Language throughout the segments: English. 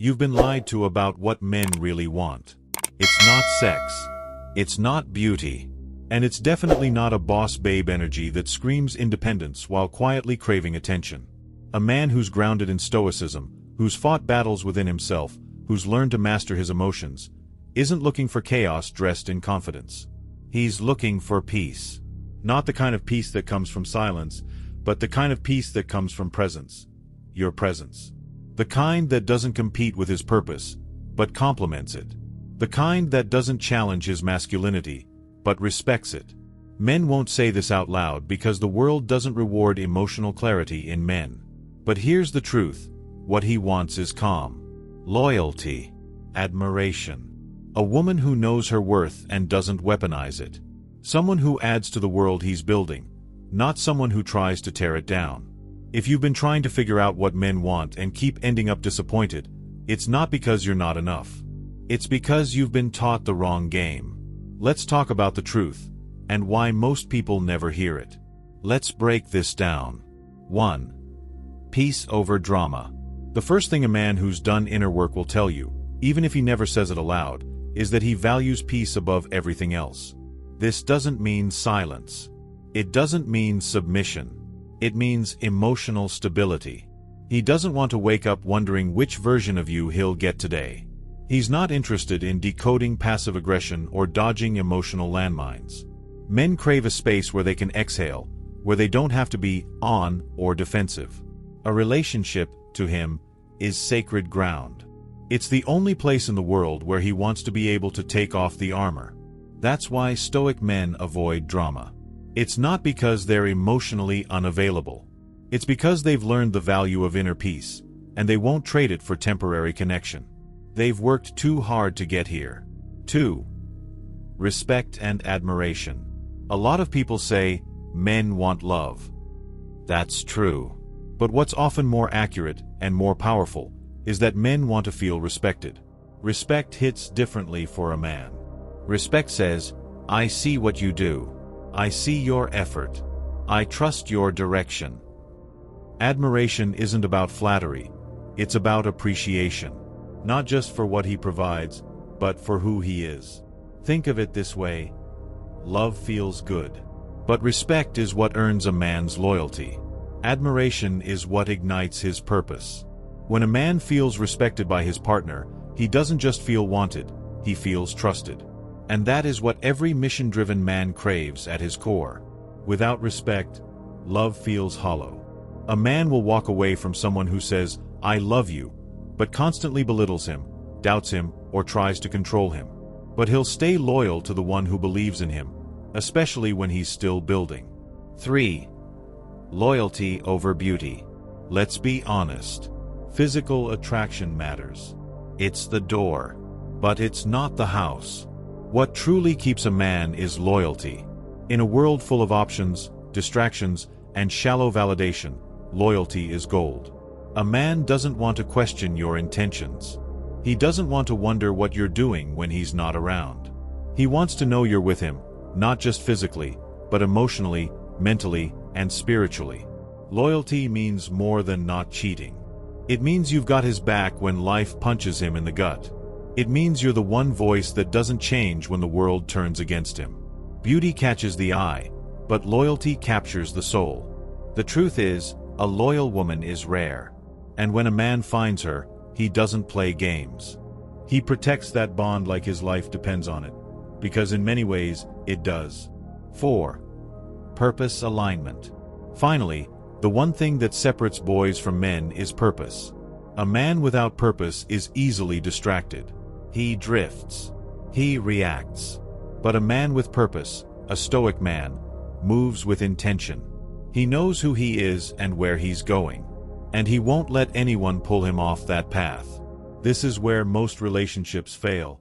You've been lied to about what men really want. It's not sex. It's not beauty. And it's definitely not a boss babe energy that screams independence while quietly craving attention. A man who's grounded in Stoicism, who's fought battles within himself, who's learned to master his emotions, isn't looking for chaos dressed in confidence. He's looking for peace. Not the kind of peace that comes from silence, but the kind of peace that comes from presence. Your presence. The kind that doesn't compete with his purpose, but complements it. The kind that doesn't challenge his masculinity, but respects it. Men won't say this out loud because the world doesn't reward emotional clarity in men. But here's the truth. What he wants is calm. Loyalty. Admiration. A woman who knows her worth and doesn't weaponize it. Someone who adds to the world he's building, not someone who tries to tear it down. If you've been trying to figure out what men want and keep ending up disappointed, it's not because you're not enough. It's because you've been taught the wrong game. Let's talk about the truth, and why most people never hear it. Let's break this down. 1. Peace over drama. The first thing a man who's done inner work will tell you, even if he never says it aloud, is that he values peace above everything else. This doesn't mean silence. It doesn't mean submission. It means emotional stability. He doesn't want to wake up wondering which version of you he'll get today. He's not interested in decoding passive aggression or dodging emotional landmines. Men crave a space where they can exhale, where they don't have to be on or defensive. A relationship, to him, is sacred ground. It's the only place in the world where he wants to be able to take off the armor. That's why Stoic men avoid drama. It's not because they're emotionally unavailable. It's because they've learned the value of inner peace, and they won't trade it for temporary connection. They've worked too hard to get here. 2. Respect and admiration. A lot of people say, men want love. That's true. But what's often more accurate and more powerful is that men want to feel respected. Respect hits differently for a man. Respect says, I see what you do. I see your effort. I trust your direction. Admiration isn't about flattery. It's about appreciation. Not just for what he provides, but for who he is. Think of it this way. Love feels good. But respect is what earns a man's loyalty. Admiration is what ignites his purpose. When a man feels respected by his partner, he doesn't just feel wanted, he feels trusted. And that is what every mission-driven man craves at his core. Without respect, love feels hollow. A man will walk away from someone who says, I love you, but constantly belittles him, doubts him, or tries to control him. But he'll stay loyal to the one who believes in him, especially when he's still building. 3. Loyalty over beauty. Let's be honest. Physical attraction matters. It's the door. But it's not the house. What truly keeps a man is loyalty. In a world full of options, distractions, and shallow validation, loyalty is gold. A man doesn't want to question your intentions. He doesn't want to wonder what you're doing when he's not around. He wants to know you're with him, not just physically, but emotionally, mentally, and spiritually. Loyalty means more than not cheating. It means you've got his back when life punches him in the gut. It means you're the one voice that doesn't change when the world turns against him. Beauty catches the eye, but loyalty captures the soul. The truth is, a loyal woman is rare. And when a man finds her, he doesn't play games. He protects that bond like his life depends on it, because in many ways, it does. 4. Purpose alignment. Finally, the one thing that separates boys from men is purpose. A man without purpose is easily distracted. He drifts. He reacts. But a man with purpose, a Stoic man, moves with intention. He knows who he is and where he's going. And he won't let anyone pull him off that path. This is where most relationships fail.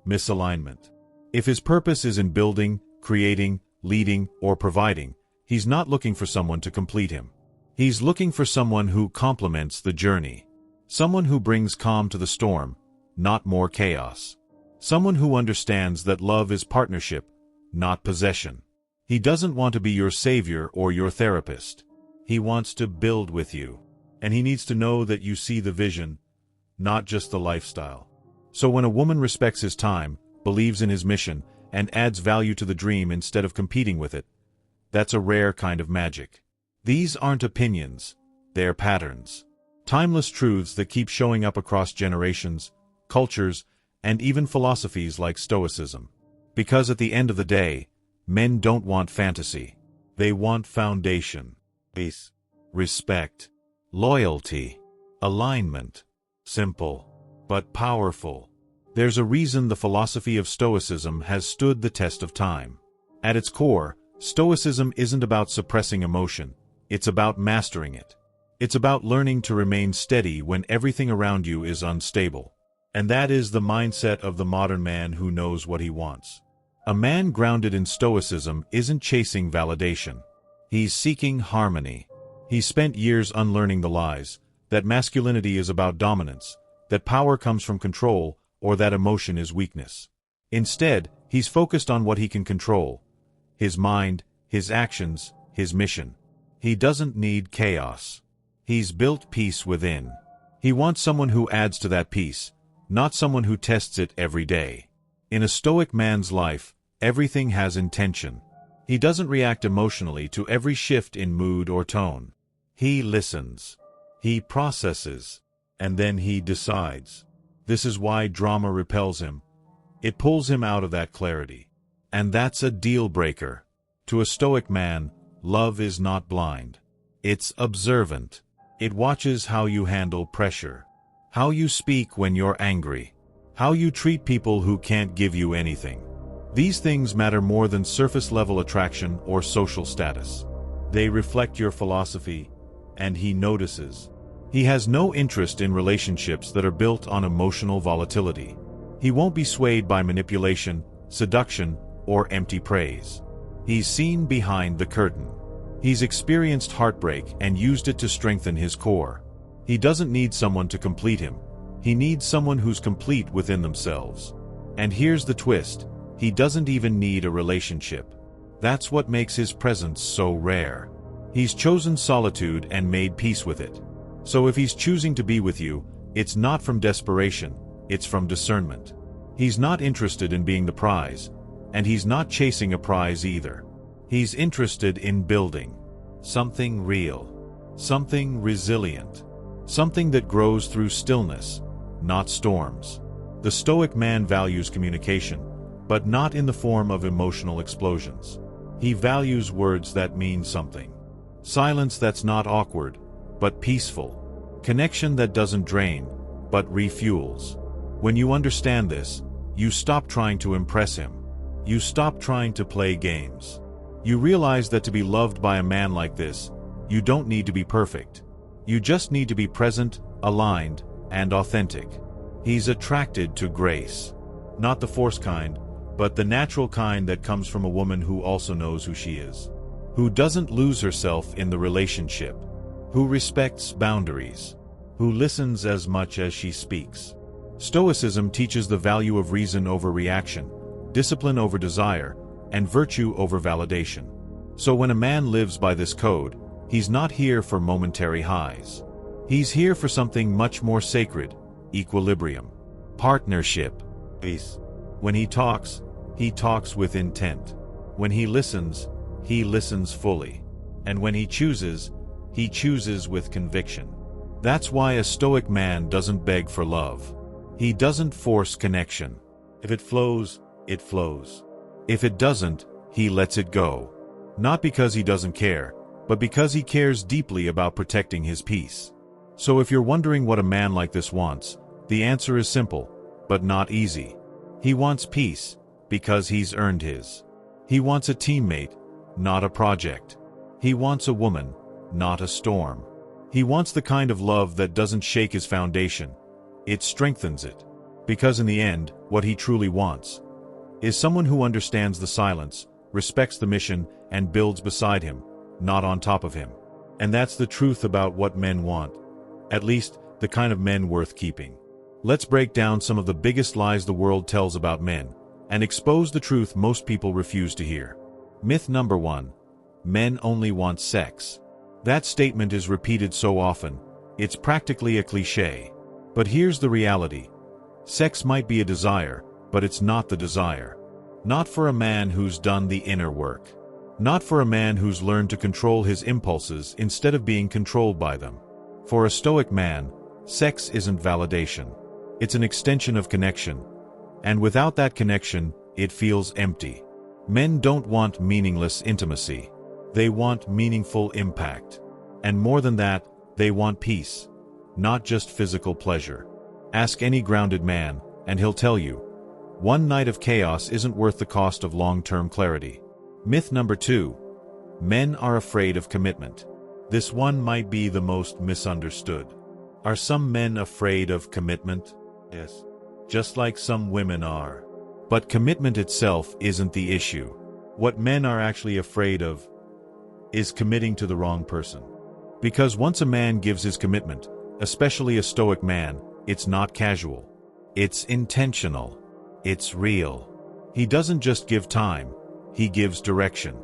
Misalignment. If his purpose is in building, creating, leading, or providing, he's not looking for someone to complete him. He's looking for someone who complements the journey. Someone who brings calm to the storm, not more chaos. Someone who understands that love is partnership, not possession. He doesn't want to be your savior or your therapist. He wants to build with you. And he needs to know that you see the vision, not just the lifestyle. So when a woman respects his time, believes in his mission, and adds value to the dream instead of competing with it, that's a rare kind of magic. These aren't opinions, they're patterns. Timeless truths that keep showing up across generations, cultures, and even philosophies like Stoicism. Because at the end of the day, men don't want fantasy. They want foundation, peace, respect, loyalty, alignment. Simple, but powerful. There's a reason the philosophy of Stoicism has stood the test of time. At its core, Stoicism isn't about suppressing emotion, it's about mastering it. It's about learning to remain steady when everything around you is unstable. And that is the mindset of the modern man who knows what he wants. A man grounded in Stoicism isn't chasing validation. He's seeking harmony. He's spent years unlearning the lies, that masculinity is about dominance, that power comes from control, or that emotion is weakness. Instead, he's focused on what he can control: his mind, his actions, his mission. He doesn't need chaos. He's built peace within. He wants someone who adds to that peace, not someone who tests it every day. In a Stoic man's life, everything has intention. He doesn't react emotionally to every shift in mood or tone. He listens. He processes. And then he decides. This is why drama repels him. It pulls him out of that clarity. And that's a deal breaker. To a Stoic man, love is not blind. It's observant. It watches how you handle pressure, how you speak when you're angry, how you treat people who can't give you anything. These things matter more than surface-level attraction or social status. They reflect your philosophy, and he notices. He has no interest in relationships that are built on emotional volatility. He won't be swayed by manipulation, seduction, or empty praise. He's seen behind the curtain. He's experienced heartbreak and used it to strengthen his core. He doesn't need someone to complete him. He needs someone who's complete within themselves. And here's the twist: he doesn't even need a relationship. That's what makes his presence so rare. He's chosen solitude and made peace with it. So if he's choosing to be with you, it's not from desperation, it's from discernment. He's not interested in being the prize, and he's not chasing a prize either. He's interested in building something real, something resilient, something that grows through stillness, not storms. The Stoic man values communication, but not in the form of emotional explosions. He values words that mean something. Silence that's not awkward, but peaceful. Connection that doesn't drain, but refuels. When you understand this, you stop trying to impress him. You stop trying to play games. You realize that to be loved by a man like this, you don't need to be perfect. You just need to be present, aligned, and authentic. He's attracted to grace. Not the forced kind, but the natural kind that comes from a woman who also knows who she is. Who doesn't lose herself in the relationship. Who respects boundaries. Who listens as much as she speaks. Stoicism teaches the value of reason over reaction, discipline over desire, and virtue over validation. So when a man lives by this code, he's not here for momentary highs. He's here for something much more sacred: equilibrium, partnership, peace. When he talks with intent. When he listens fully. And when he chooses with conviction. That's why a Stoic man doesn't beg for love. He doesn't force connection. If it flows, it flows. If it doesn't, he lets it go. Not because he doesn't care, but because he cares deeply about protecting his peace. So if you're wondering what a man like this wants, the answer is simple, but not easy. He wants peace, because he's earned his. He wants a teammate, not a project. He wants a woman, not a storm. He wants the kind of love that doesn't shake his foundation. It strengthens it. Because in the end, what he truly wants is someone who understands the silence, respects the mission, and builds beside him, not on top of him. And that's the truth about what men want. At least, the kind of men worth keeping. Let's break down some of the biggest lies the world tells about men, and expose the truth most people refuse to hear. Myth number 1. Men only want sex. That statement is repeated so often, it's practically a cliché. But here's the reality. Sex might be a desire, but it's not the desire. Not for a man who's done the inner work. Not for a man who's learned to control his impulses instead of being controlled by them. For a Stoic man, sex isn't validation. It's an extension of connection. And without that connection, it feels empty. Men don't want meaningless intimacy. They want meaningful impact. And more than that, they want peace, not just physical pleasure. Ask any grounded man, and he'll tell you, one night of chaos isn't worth the cost of long-term clarity. Myth number 2. Men are afraid of commitment. This one might be the most misunderstood. Are some men afraid of commitment? Yes. Just like some women are. But commitment itself isn't the issue. What men are actually afraid of is committing to the wrong person. Because once a man gives his commitment, especially a Stoic man, it's not casual. It's intentional. It's real. He doesn't just give time, he gives direction,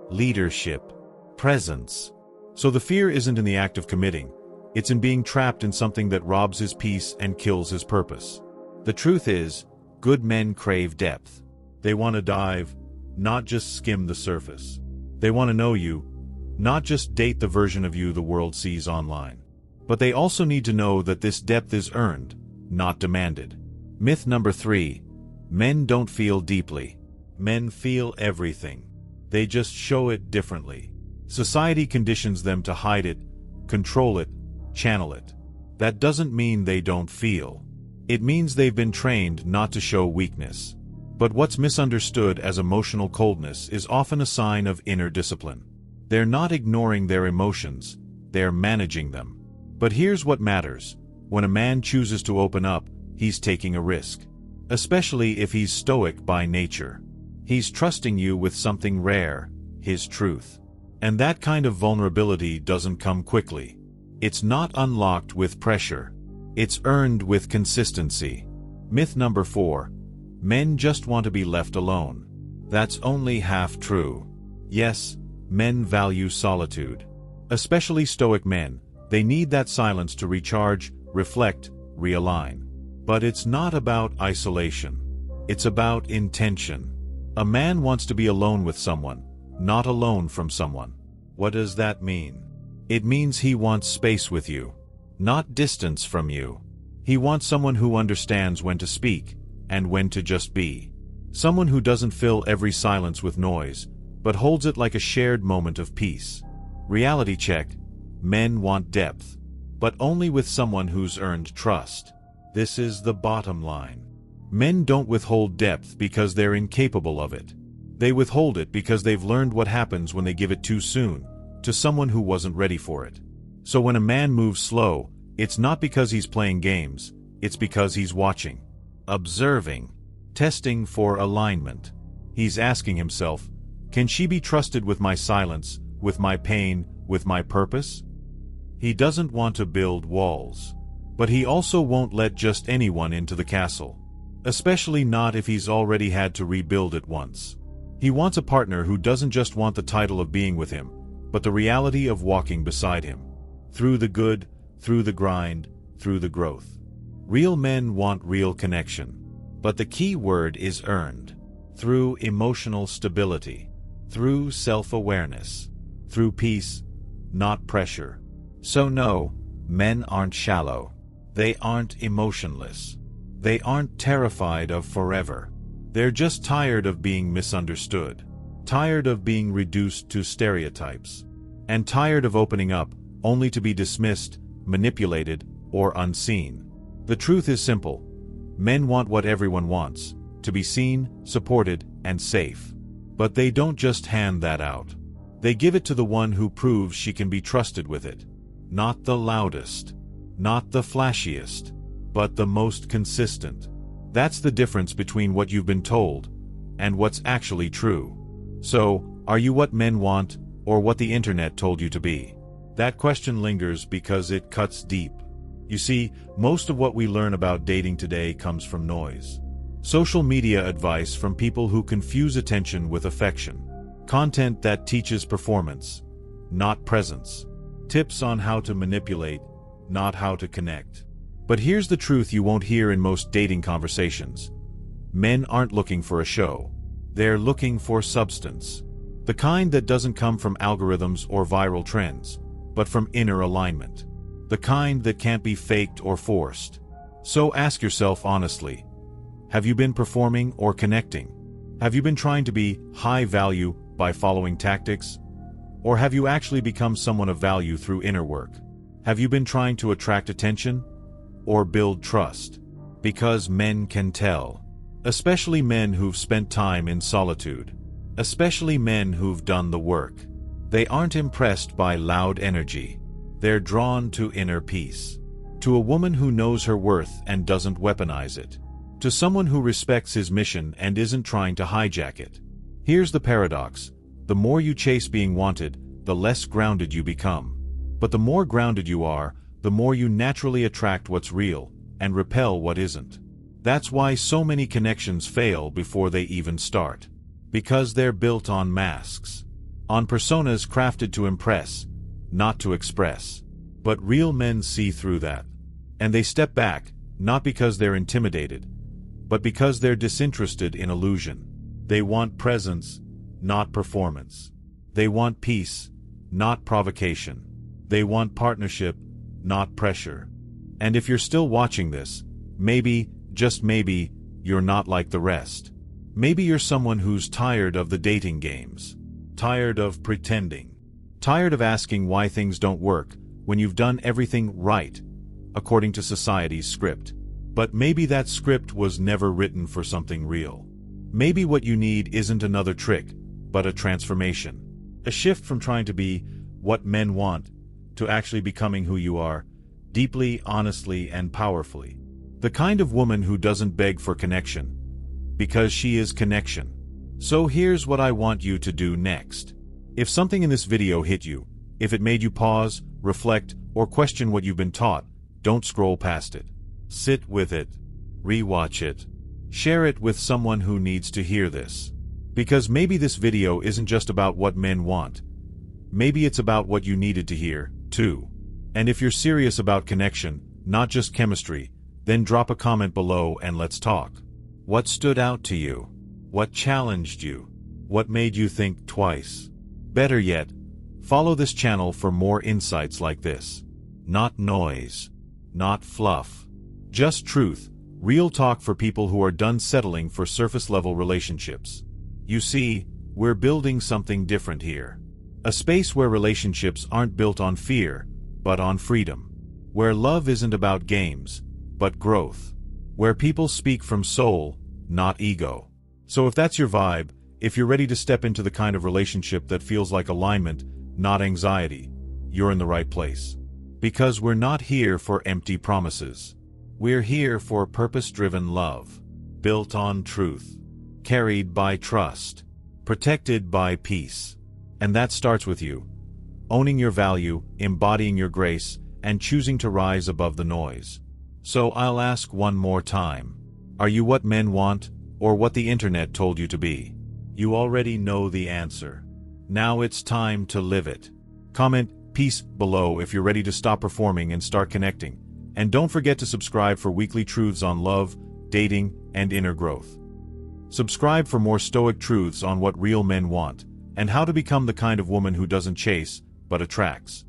leadership, presence. So the fear isn't in the act of committing, it's in being trapped in something that robs his peace and kills his purpose. The truth is, good men crave depth. They want to dive, not just skim the surface. They want to know you, not just date the version of you the world sees online. But they also need to know that this depth is earned, not demanded. Myth number 3. Men don't feel deeply. Men feel everything. They just show it differently. Society conditions them to hide it, control it, channel it. That doesn't mean they don't feel. It means they've been trained not to show weakness. But what's misunderstood as emotional coldness is often a sign of inner discipline. They're not ignoring their emotions, they're managing them. But here's what matters. When a man chooses to open up, he's taking a risk. Especially if he's Stoic by nature. He's trusting you with something rare, his truth. And that kind of vulnerability doesn't come quickly. It's not unlocked with pressure. It's earned with consistency. Myth number 4. Men just want to be left alone. That's only half true. Yes, men value solitude. Especially Stoic men. They need that silence to recharge, reflect, realign. But it's not about isolation. It's about intention. A man wants to be alone with someone, not alone from someone. What does that mean? It means he wants space with you, not distance from you. He wants someone who understands when to speak and when to just be. Someone who doesn't fill every silence with noise, but holds it like a shared moment of peace. Reality check. Men want depth, but only with someone who's earned trust. This is the bottom line. Men don't withhold depth because they're incapable of it. They withhold it because they've learned what happens when they give it too soon, to someone who wasn't ready for it. So when a man moves slow, it's not because he's playing games, it's because he's watching, observing, testing for alignment. He's asking himself, can she be trusted with my silence, with my pain, with my purpose? He doesn't want to build walls. But he also won't let just anyone into the castle. Especially not if he's already had to rebuild it once. He wants a partner who doesn't just want the title of being with him, but the reality of walking beside him. Through the good, through the grind, through the growth. Real men want real connection. But the key word is earned. Through emotional stability. Through self-awareness. Through peace, not pressure. So no, men aren't shallow. They aren't emotionless. They aren't terrified of forever. They're just tired of being misunderstood. Tired of being reduced to stereotypes. And tired of opening up, only to be dismissed, manipulated, or unseen. The truth is simple. Men want what everyone wants, to be seen, supported, and safe. But they don't just hand that out. They give it to the one who proves she can be trusted with it. Not the loudest. Not the flashiest, but the most consistent. That's the difference between what you've been told and what's actually true. So, are you what men want, or what the internet told you to be? That question lingers because it cuts deep. You see, most of what we learn about dating today comes from noise. Social media advice from people who confuse attention with affection. Content that teaches performance, not presence. Tips on how to manipulate, not how to connect. But here's the truth you won't hear in most dating conversations. Men aren't looking for a show. They're looking for substance. The kind that doesn't come from algorithms or viral trends, but from inner alignment. The kind that can't be faked or forced. So ask yourself honestly, have you been performing or connecting? Have you been trying to be high value by following tactics? Or have you actually become someone of value through inner work? Have you been trying to attract attention or build trust? Because men can tell. Especially men who've spent time in solitude. Especially men who've done the work. They aren't impressed by loud energy. They're drawn to inner peace. To a woman who knows her worth and doesn't weaponize it. To someone who respects his mission and isn't trying to hijack it. Here's the paradox. The more you chase being wanted, the less grounded you become. But the more grounded you are, the more you naturally attract what's real and repel what isn't. That's why so many connections fail before they even start. Because they're built on masks. On personas crafted to impress, not to express. But real men see through that. And they step back, not because they're intimidated, but because they're disinterested in illusion. They want presence, not performance. They want peace, not provocation. They want partnership, not pressure. And if you're still watching this, maybe, just maybe, you're not like the rest. Maybe you're someone who's tired of the dating games. Tired of pretending. Tired of asking why things don't work when you've done everything right, according to society's script. But maybe that script was never written for something real. Maybe what you need isn't another trick, but a transformation. A shift from trying to be what men want to actually becoming who you are, deeply, honestly, and powerfully. The kind of woman who doesn't beg for connection, because she is connection. So here's what I want you to do next. If something in this video hit you, if it made you pause, reflect, or question what you've been taught, don't scroll past it. Sit with it. Rewatch it. Share it with someone who needs to hear this. Because maybe this video isn't just about what men want. Maybe it's about what you needed to hear, too. And if you're serious about connection, not just chemistry, then drop a comment below and let's talk. What stood out to you? What challenged you? What made you think twice? Better yet, follow this channel for more insights like this. Not noise. Not fluff. Just truth, real talk for people who are done settling for surface-level relationships. You see, we're building something different here. A space where relationships aren't built on fear, but on freedom. Where love isn't about games, but growth. Where people speak from soul, not ego. So if that's your vibe, if you're ready to step into the kind of relationship that feels like alignment, not anxiety, you're in the right place. Because we're not here for empty promises. We're here for purpose-driven love. Built on truth. Carried by trust. Protected by peace. And that starts with you. Owning your value, embodying your grace, and choosing to rise above the noise. So I'll ask one more time. Are you what men want, or what the internet told you to be? You already know the answer. Now it's time to live it. Comment peace below if you're ready to stop performing and start connecting. And don't forget to subscribe for weekly truths on love, dating, and inner growth. Subscribe for more Stoic truths on what real men want, and how to become the kind of woman who doesn't chase, but attracts.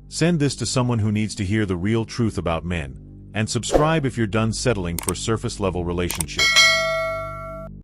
Send this to someone who needs to hear the real truth about men, and subscribe if you're done settling for surface-level relationships.